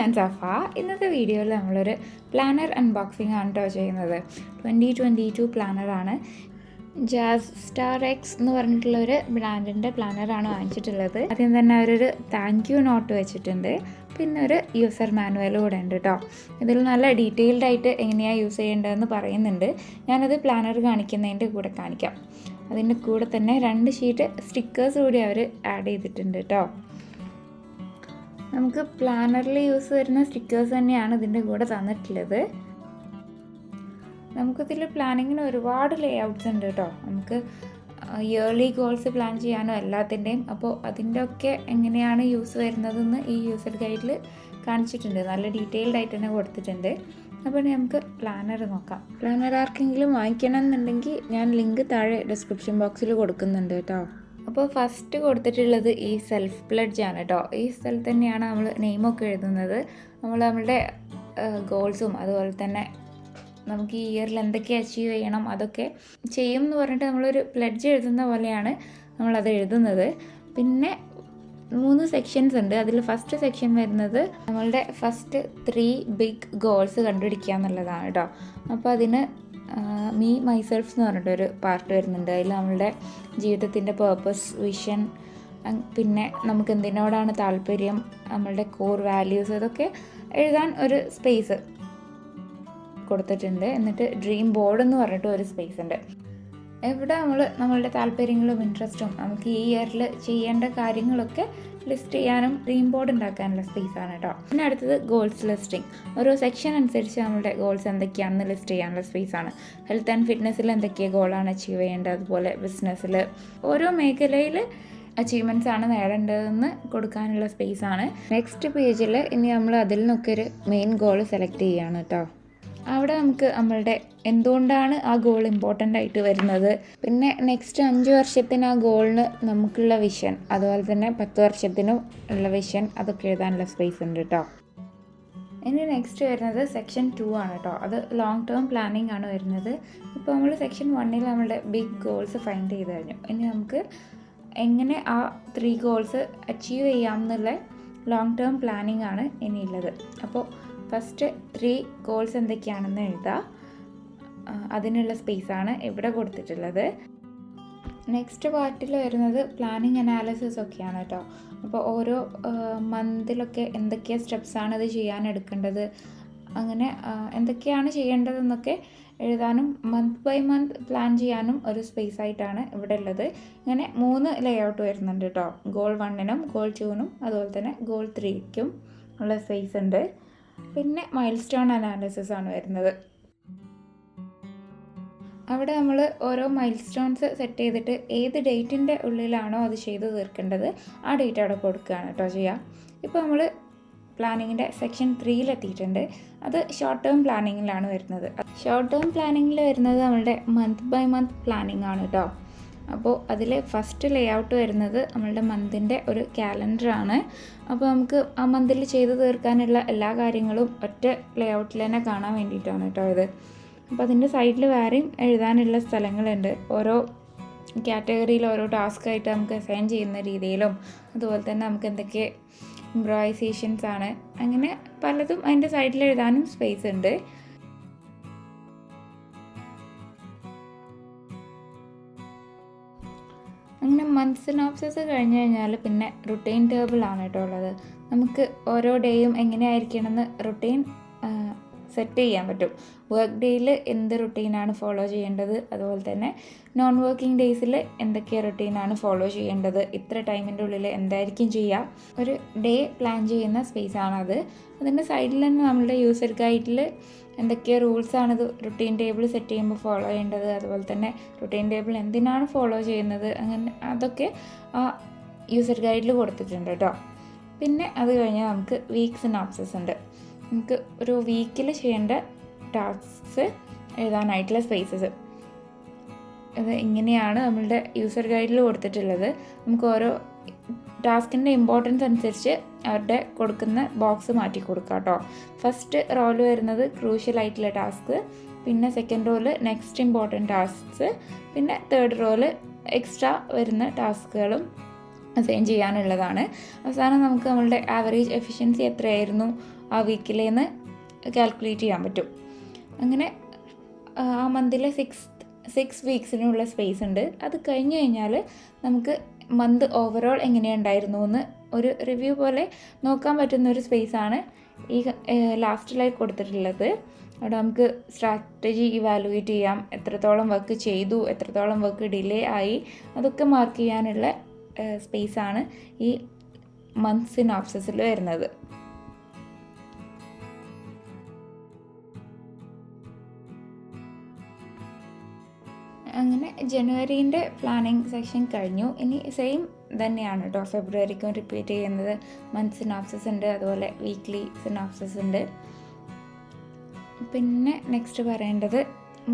ഞാൻ സഫ. ഇന്നത്തെ വീഡിയോയിൽ നമ്മളൊരു പ്ലാനർ അൺബോക്സിംഗ് ആണ് കേട്ടോ ചെയ്യുന്നത്. 2022 പ്ലാനറാണ്. jazzstarx എന്ന് പറഞ്ഞിട്ടുള്ള ഒരു ബ്രാൻഡിൻ്റെ പ്ലാനറാണ് വാങ്ങിച്ചിട്ടുള്ളത്. ആദ്യം തന്നെ അവരൊരു താങ്ക് യു നോട്ട് വെച്ചിട്ടുണ്ട്, പിന്നെ ഒരു യൂസർ മാനുവലും കൂടെ ഉണ്ട് കേട്ടോ. ഇതിൽ നല്ല ഡീറ്റെയിൽഡ് ആയിട്ട് എങ്ങനെയാണ് യൂസ് ചെയ്യേണ്ടതെന്ന് പറയുന്നുണ്ട്. ഞാനത് പ്ലാനർ കാണിക്കുന്നതിൻ്റെ കൂടെ കാണിക്കാം. അതിൻ്റെ കൂടെ തന്നെ 2 ഷീറ്റ് സ്റ്റിക്കേഴ്സ് കൂടി അവർ ആഡ് ചെയ്തിട്ടുണ്ട് കേട്ടോ. നമുക്ക് പ്ലാനറിൽ യൂസ് വരുന്ന സ്റ്റിക്കേഴ്സ് തന്നെയാണ് ഇതിൻ്റെ കൂടെ തന്നിട്ടുള്ളത്. നമുക്കിതിൽ പ്ലാനിങ്ങിന് ഒരുപാട് ലേ ഔട്ട്സ് ഉണ്ട് കേട്ടോ. നമുക്ക് ഇയർലി ഗോൾസ് പ്ലാൻ ചെയ്യാനോ എല്ലാത്തിൻ്റെയും. അപ്പോൾ അതിൻ്റെ ഒക്കെ എങ്ങനെയാണ് യൂസ് വരുന്നതെന്ന് ഈ യൂസർ ഗൈഡിൽ കാണിച്ചിട്ടുണ്ട്. നല്ല ഡീറ്റെയിൽഡ് ആയിട്ട് തന്നെ കൊടുത്തിട്ടുണ്ട്. അപ്പോൾ നമുക്ക് പ്ലാനർ നോക്കാം. പ്ലാനർ ആർക്കെങ്കിലും വാങ്ങിക്കണം എന്നുണ്ടെങ്കിൽ ഞാൻ ലിങ്ക് താഴെ ഡിസ്ക്രിപ്ഷൻ ബോക്സിൽ കൊടുക്കുന്നുണ്ട് കേട്ടോ. അപ്പോൾ ഫസ്റ്റ് കൊടുത്തിട്ടുള്ളത് ഈ സെൽഫ് പ്ലെഡ്ജ് ആണ് കേട്ടോ. ഈ സ്ഥലത്ത് തന്നെയാണ് നമ്മൾ നെയിമൊക്കെ എഴുതുന്നത്. നമ്മളുടെ ഗോൾസും അതുപോലെ തന്നെ നമുക്ക് ഈ ഇയറിൽ എന്തൊക്കെ അച്ചീവ് ചെയ്യണം അതൊക്കെ ചെയ്യും എന്ന് പറഞ്ഞിട്ട് നമ്മളൊരു പ്ലെഡ്ജ് എഴുതുന്ന പോലെയാണ് നമ്മളത് എഴുതുന്നത്. പിന്നെ 3 സെക്ഷൻസ് ഉണ്ട്. അതിൽ ഫസ്റ്റ് സെക്ഷൻ വരുന്നത് നമ്മളുടെ ഫസ്റ്റ് 3 ബിഗ് ഗോൾസ് കണ്ടുപിടിക്കുക എന്നുള്ളതാണ് കേട്ടോ. അപ്പോൾ അതിന് മീ മൈസെൽഫ് എന്ന് പറഞ്ഞിട്ടൊരു പാർട്ട് വരുന്നുണ്ട്. അതിൽ നമ്മളുടെ ജീവിതത്തിൻ്റെ പേർപ്പസ്, വിഷൻ, പിന്നെ നമുക്ക് എന്തിനോടാണ് താല്പര്യം, നമ്മളുടെ കോർ വാല്യൂസ്, ഇതൊക്കെ എഴുതാൻ ഒരു സ്പേസ് കൊടുത്തിട്ടുണ്ട്. എന്നിട്ട് ഡ്രീം ബോർഡ് എന്ന് പറഞ്ഞിട്ട് ഒരു സ്പേസ് ഉണ്ട്. എവിടെ നമ്മളുടെ താല്പര്യങ്ങളും ഇൻട്രസ്റ്റും നമുക്ക് ഈ ഇയറിൽ ചെയ്യേണ്ട കാര്യങ്ങളൊക്കെ ലിസ്റ്റ് ചെയ്യാനും ഡ്രീം ബോർഡ് ഉണ്ടാക്കാനുള്ള സ്പേസാണ് കേട്ടോ. പിന്നെ അടുത്തത് ഗോൾസ് ലിസ്റ്റിംഗ്. ഓരോ സെക്ഷൻ അനുസരിച്ച് നമ്മളുടെ ഗോൾസ് എന്തൊക്കെയാണെന്ന് ലിസ്റ്റ് ചെയ്യാനുള്ള സ്പേസാണ്. ഹെൽത്ത് ആൻഡ് ഫിറ്റ്നസ്സിൽ എന്തൊക്കെയാണ് ഗോളാണ് അച്ചീവ് ചെയ്യേണ്ടത്, അതുപോലെ ബിസിനസ്സിൽ ഓരോ മേഖലയിൽ അച്ചീവ്മെൻറ്റ്സ് ആണ് നേടേണ്ടതെന്ന് കൊടുക്കാനുള്ള സ്പേസാണ്. നെക്സ്റ്റ് പേജിൽ ഇനി നമ്മൾ അതിൽ നിന്നൊക്കെ ഒരു മെയിൻ ഗോൾ സെലക്ട് ചെയ്യുകയാണ് കേട്ടോ. അവിടെ നമുക്ക് നമ്മളുടെ എന്തുകൊണ്ടാണ് ആ ഗോൾ ഇമ്പോർട്ടൻ്റ് ആയിട്ട് വരുന്നത്, പിന്നെ നെക്സ്റ്റ് 5 വർഷത്തിന് ആ ഗോളിന് നമുക്കുള്ള വിഷൻ, അതുപോലെ തന്നെ 10 വർഷത്തിനും ഉള്ള വിഷൻ, അതൊക്കെ എഴുതാനുള്ള സ്പേസ് ഉണ്ട് കേട്ടോ. ഇനി നെക്സ്റ്റ് വരുന്നത് സെക്ഷൻ 2 ആണ് കേട്ടോ. അത് ലോങ് ടേം പ്ലാനിങ് ആണ് വരുന്നത്. ഇപ്പോൾ നമ്മൾ സെക്ഷൻ 1 നമ്മളുടെ ബിഗ് ഗോൾസ് ഫൈൻഡ് ചെയ്ത് കഴിഞ്ഞു. ഇനി നമുക്ക് എങ്ങനെ ആ 3 ഗോൾസ് അച്ചീവ് ചെയ്യാം എന്നുള്ള ലോങ് ടേം പ്ലാനിങ് ആണ് ഇനിയുള്ളത്. അപ്പോൾ ഫസ്റ്റ് 3 ഗോൾസ് എന്തൊക്കെയാണെന്ന് എഴുതുക. അതിനുള്ള സ്പേസാണ് ഇവിടെ കൊടുത്തിട്ടുള്ളത്. നെക്സ്റ്റ് പാർട്ടിൽ വരുന്നത് പ്ലാനിങ് അനാലിസിസ് ഒക്കെയാണ് കേട്ടോ. അപ്പോൾ ഓരോ മന്തിലൊക്കെ എന്തൊക്കെയാണ് സ്റ്റെപ്സാണ് ഇത് ചെയ്യാൻ എടുക്കേണ്ടത്, അങ്ങനെ എന്തൊക്കെയാണ് ചെയ്യേണ്ടതെന്നൊക്കെ എഴുതാനും മന്ത് ബൈ മന്ത് പ്ലാൻ ചെയ്യാനും ഒരു സ്പേസ് ആയിട്ടാണ് ഇവിടെ ഉള്ളത്. ഇങ്ങനെ 3 ലേ ഔട്ട് വരുന്നുണ്ട് കേട്ടോ. ഗോൾ 1നും ഗോൾ 2നും അതുപോലെ തന്നെ ഗോൾ 3ക്കും ഉള്ള സ്പേസ് ഉണ്ട്. പിന്നെ മൈൽ സ്റ്റോൺ അനാലിസിസ് ആണ് വരുന്നത്. അവിടെ നമ്മൾ ഓരോ മൈൽ സ്റ്റോൺസ് സെറ്റ് ചെയ്തിട്ട് ഏത് ഡേറ്റിൻ്റെ ഉള്ളിലാണോ അത് ചെയ്ത് തീർക്കേണ്ടത് ആ ഡേറ്റ് അവിടെ കൊടുക്കുകയാണ് കേട്ടോ ചെയ്യുക. ഇപ്പോൾ നമ്മൾ പ്ലാനിങ്ങിൻ്റെ സെക്ഷൻ 3 അത് ഷോർട്ട് ടേം പ്ലാനിങ്ങിലാണ് വരുന്നത്. ഷോർട്ട് ടേം പ്ലാനിങ്ങിൽ വരുന്നത് നമ്മളുടെ മന്ത് ബൈ മന്ത് പ്ലാനിങ് ആണ് കേട്ടോ. അപ്പോൾ അതിൽ ഫസ്റ്റ് ലേ ഔട്ട് വരുന്നത് നമ്മളുടെ മന്തിൻ്റെ ഒരു കാലണ്ടറാണ്. അപ്പോൾ നമുക്ക് ആ മന്തിൽ ചെയ്ത് തീർക്കാനുള്ള എല്ലാ കാര്യങ്ങളും ഒറ്റ ലേ ഔട്ടിൽ തന്നെ കാണാൻ വേണ്ടിയിട്ടാണ് കേട്ടോ ഇത്. അപ്പോൾ അതിൻ്റെ സൈഡിൽ വേറെയും എഴുതാനുള്ള സ്ഥലങ്ങളുണ്ട്. ഓരോ കാറ്റഗറിയിൽ ഓരോ ടാസ്ക് ആയിട്ട് നമുക്ക് അസൈൻ ചെയ്യുന്ന രീതിയിലും അതുപോലെ തന്നെ നമുക്ക് എന്തൊക്കെ ഇംപ്രവൈസേഷൻസ് ആണ്, അങ്ങനെ പലതും അതിൻ്റെ സൈഡിൽ എഴുതാനും സ്പേസ് ഉണ്ട്. അങ്ങനെ മന്ത് സിനോപ്സിസ് കഴിഞ്ഞ് കഴിഞ്ഞാൽ പിന്നെ റുട്ടീൻ ടേബിൾ ആണ് കേട്ടോ ഉള്ളത്. നമുക്ക് ഓരോ ഡേയും എങ്ങനെയായിരിക്കണമെന്ന് റുട്ടീൻ സെറ്റ് ചെയ്യാൻ പറ്റും. വർക്ക് ഡേയിൽ എന്ത് റുട്ടീനാണ് ഫോളോ ചെയ്യേണ്ടത്, അതുപോലെ തന്നെ നോൺ വർക്കിംഗ് ഡേയ്സിൽ എന്തൊക്കെ റുട്ടീനാണ് ഫോളോ ചെയ്യേണ്ടത്, ഇത്ര ടൈമിൻ്റെ ഉള്ളിൽ എന്തായിരിക്കും ചെയ്യുക, ഒരു ഡേ പ്ലാൻ ചെയ്യുന്ന സ്പേസാണത്. അതിൻ്റെ സൈഡിൽ തന്നെ നമ്മളുടെ യൂസർ ഗൈഡിൽ എന്തൊക്കെ റൂൾസാണ് ഇത് റുട്ടീൻ ടേബിൾ സെറ്റ് ചെയ്യുമ്പോൾ ഫോളോ ചെയ്യേണ്ടത്, അതുപോലെ തന്നെ റുട്ടീൻ ടേബിൾ എന്തിനാണ് ഫോളോ ചെയ്യുന്നത്, അങ്ങനെ അതൊക്കെ ആ യൂസർ ഗൈഡിൽ കൊടുത്തിട്ടുണ്ട് കേട്ടോ. പിന്നെ അത് കഴിഞ്ഞാൽ നമുക്ക് വീക്ക് സിനോപ്സിസ് ഉണ്ട്. നമുക്ക് ഒരു വീക്കിൽ ചെയ്യേണ്ട ടാസ്ക്സ് എഴുതാനായിട്ടുള്ള സ്പേസസ് ഇത് ഇങ്ങനെയാണ് നമ്മളുടെ യൂസർ ഗൈഡിൽ കൊടുത്തിട്ടുള്ളത്. നമുക്ക് ഓരോ ടാസ്കിൻ്റെ ഇമ്പോർട്ടൻസ് അനുസരിച്ച് അവരുടെ കൊടുക്കുന്ന ബോക്സ് മാറ്റി കൊടുക്കാം കേട്ടോ. ഫസ്റ്റ് റോയിൽ വരുന്നത് ക്രൂഷ്യലായിട്ടുള്ള ടാസ്ക്, പിന്നെ സെക്കൻഡ് റോയിൽ നെക്സ്റ്റ് ഇമ്പോർട്ടൻറ്റ് ടാസ്ക്സ്, പിന്നെ തേർഡ് റോയിൽ എക്സ്ട്രാ വരുന്ന ടാസ്കുകളും അസൈൻ ചെയ്യാനുള്ളതാണ്. അവസാനം നമുക്ക് നമ്മളുടെ ആവറേജ് എഫിഷ്യൻസി എത്രയായിരുന്നു, ആ വീക്കിലേന്ന് കാൽക്കുലേറ്റ് ചെയ്യാൻ പറ്റും. അങ്ങനെ ആ മന്തിലെ 6 വീക്സിനുള്ള സ്പേസ് ഉണ്ട്. അത് കഴിഞ്ഞ് കഴിഞ്ഞാൽ നമുക്ക് മന്ത് ഓവറോൾ എങ്ങനെയുണ്ടായിരുന്നു എന്ന് ഒരു റിവ്യൂ പോലെ നോക്കാൻ പറ്റുന്നൊരു സ്പേസാണ് ഈ ലാസ്റ്റിലായി കൊടുത്തിട്ടുള്ളത്. അവിടെ നമുക്ക് സ്ട്രാറ്റജി ഇവാലുവേറ്റ് ചെയ്യാം, എത്രത്തോളം വർക്ക് ചെയ്തു, എത്രത്തോളം വർക്ക് ഡിലേ ആയി, അതൊക്കെ മാർക്ക് ചെയ്യാനുള്ള സ്പേസാണ് ഈ മന്ത് സിനോപ്സിസിൽ വരുന്നത്. അങ്ങനെ ജനുവരീൻ്റെ പ്ലാനിങ് സെക്ഷൻ കഴിഞ്ഞു. ഇനി സെയിം തന്നെയാണ് കേട്ടോ, ഫെബ്രുവരിക്കും റിപ്പീറ്റ് ചെയ്യുന്നത്. മന്ത് സിനോപ്സിസ് ഉണ്ട്, അതുപോലെ വീക്ക്ലി സിനോപ്സിസ് ഉണ്ട്. പിന്നെ നെക്സ്റ്റ് പറയേണ്ടത്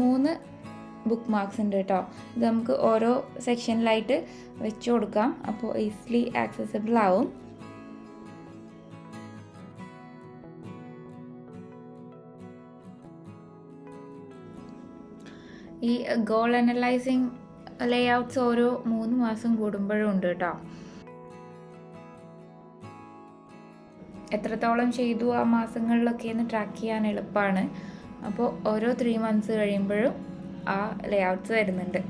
3 ബുക്ക് മാർക്സ് ഉണ്ട് കേട്ടോ. ഇത് നമുക്ക് ഓരോ സെക്ഷനിലായിട്ട് വെച്ച് കൊടുക്കാം, അപ്പോൾ ഈസിലി ആക്സസിബിൾ ആവും. ഈ ഗോൾ അനലൈസിങ് ലേഔട്ട്സ് ഓരോ 3 മാസം കൂടുമ്പോഴും ഉണ്ട് കേട്ടോ. എത്രത്തോളം ചെയ്തു ആ മാസങ്ങളിലൊക്കെ ഒന്ന് ട്രാക്ക് ചെയ്യാൻ എളുപ്പമാണ്. അപ്പോൾ ഓരോ 3 മന്ത്സ് കഴിയുമ്പോഴും ആ ലേഔട്ട്സ് വരുന്നുണ്ട്.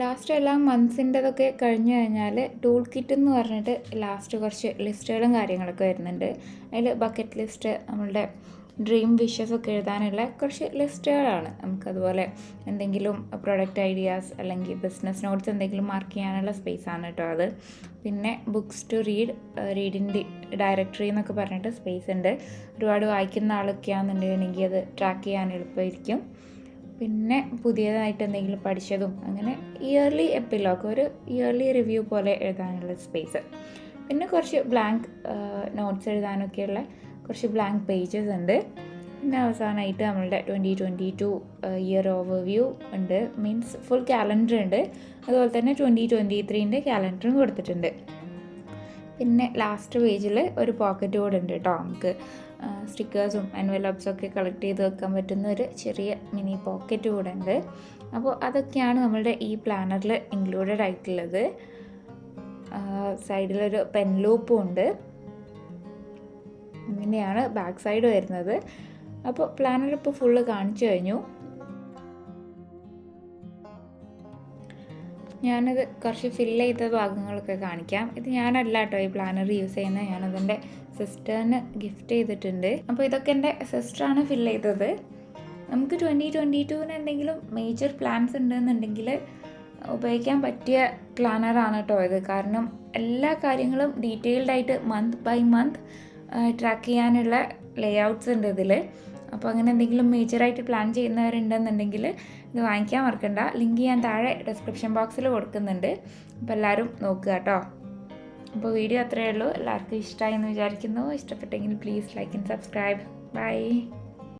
ലാസ്റ്റ് എല്ലാ മന്ത്സിൻ്റെതൊക്കെ കഴിഞ്ഞ് കഴിഞ്ഞാൽ ടൂൾ കിറ്റ് എന്ന് പറഞ്ഞിട്ട് ലാസ്റ്റ് കുറച്ച് ലിസ്റ്റുകളും കാര്യങ്ങളൊക്കെ വരുന്നുണ്ട്. അതിൽ ബക്കറ്റ് ലിസ്റ്റ്, നമ്മളുടെ ഡ്രീം വിഷസ് ഒക്കെ എഴുതാനുള്ള കുറച്ച് ലിസ്റ്റുകളാണ്. നമുക്കതുപോലെ എന്തെങ്കിലും പ്രൊഡക്റ്റ് ഐഡിയാസ് അല്ലെങ്കിൽ ബിസിനസ് നോട്ട്സ് എന്തെങ്കിലും മാർക്ക് ചെയ്യാനുള്ള സ്പേസാണ് കേട്ടോ അത്. പിന്നെ ബുക്സ് ടു റീഡിൻ്റെ ഡയറക്ടറി എന്നൊക്കെ പറഞ്ഞിട്ട് സ്പേസ് ഉണ്ട്. ഒരുപാട് വായിക്കുന്ന ആളൊക്കെ ആണെന്നുണ്ടെങ്കിൽ അത് ട്രാക്ക് ചെയ്യാൻ എളുപ്പമായിരിക്കും. പിന്നെ പുതിയതായിട്ട് എന്തെങ്കിലും പഠിച്ചതും, അങ്ങനെ ഇയർലി എപ്പിലോഗ്, ഒരു ഇയർലി റിവ്യൂ പോലെ എഴുതാനുള്ള സ്പേസ്. പിന്നെ കുറച്ച് ബ്ലാങ്ക് നോട്ട്സ് എഴുതാനൊക്കെയുള്ള കുറച്ച് ബ്ലാങ്ക് പേജസ് ഉണ്ട്. പിന്നെ അവസാനമായിട്ട് നമ്മളുടെ 2022 ഇയർ ഓവർവ്യൂ ഉണ്ട്, മീൻസ് ഫുൾ കാലണ്ടർ ഉണ്ട്. അതുപോലെ തന്നെ 2023 കാലണ്ടറും കൊടുത്തിട്ടുണ്ട്. പിന്നെ ലാസ്റ്റ് പേജിൽ ഒരു പോക്കറ്റ് ബോർഡ് ഉണ്ട് കേട്ടോ. നമുക്ക് സ്റ്റിക്കേഴ്സും എൻവലപ്സും ഒക്കെ കളക്ട് ചെയ്ത് വെക്കാൻ പറ്റുന്ന ഒരു ചെറിയ മിനി പോക്കറ്റ് ബോർഡ് ഉണ്ട്. അപ്പോൾ അതൊക്കെയാണ് നമ്മളുടെ ഈ പ്ലാനറിൽ ഇൻക്ലൂഡഡ് ആയിട്ടുള്ളത്. സൈഡിലൊരു പെൻ ലൂപ്പും ഉണ്ട്. ഇങ്ങനെയാണ് ബാക്ക് സൈഡ് വരുന്നത്. അപ്പോൾ പ്ലാനർ ഇപ്പോൾ ഫുള്ള് കാണിച്ചു കഴിഞ്ഞു. ഞാനത് കുറച്ച് ഫില്ല് ചെയ്ത ഭാഗങ്ങളൊക്കെ കാണിക്കാം. ഇത് ഞാനല്ല കേട്ടോ ഈ പ്ലാനർ യൂസ് ചെയ്യുന്നത്, ഞാനതെൻ്റെ സിസ്റ്ററിന് ഗിഫ്റ്റ് ചെയ്തിട്ടുണ്ട്. അപ്പോൾ ഇതൊക്കെ എൻ്റെ സിസ്റ്ററാണ് ഫില്ല് ചെയ്തത്. നമുക്ക് 2022 എന്തെങ്കിലും മേജർ പ്ലാൻസ് ഉണ്ടെന്നുണ്ടെങ്കിൽ ഉപയോഗിക്കാൻ പറ്റിയ പ്ലാനറാണ് കേട്ടോ ഇത്. കാരണം എല്ലാ കാര്യങ്ങളും ഡീറ്റെയിൽഡ് ആയിട്ട് മന്ത് ബൈ മന്ത് ട്രാക്ക് ചെയ്യാനുള്ള ലേഔട്ട്സ് ഉണ്ട് ഇതിൽ. അപ്പോൾ അങ്ങനെ എന്തെങ്കിലും മേജറായിട്ട് പ്ലാൻ ചെയ്യുന്നവരുണ്ടെന്നുണ്ടെങ്കിൽ ഇത് വാങ്ങിക്കാൻ മറക്കണ്ട. ലിങ്ക് ഞാൻ താഴെ ഡിസ്ക്രിപ്ഷൻ ബോക്സിൽ കൊടുക്കുന്നുണ്ട്. അപ്പോൾ എല്ലാവരും നോക്കുക കേട്ടോ. അപ്പോൾ വീഡിയോ അത്രയേ ഉള്ളൂ. എല്ലാവർക്കും ഇഷ്ടമായി എന്ന് വിചാരിക്കുന്നു. ഇഷ്ടപ്പെട്ടെങ്കിൽ please like and subscribe. By.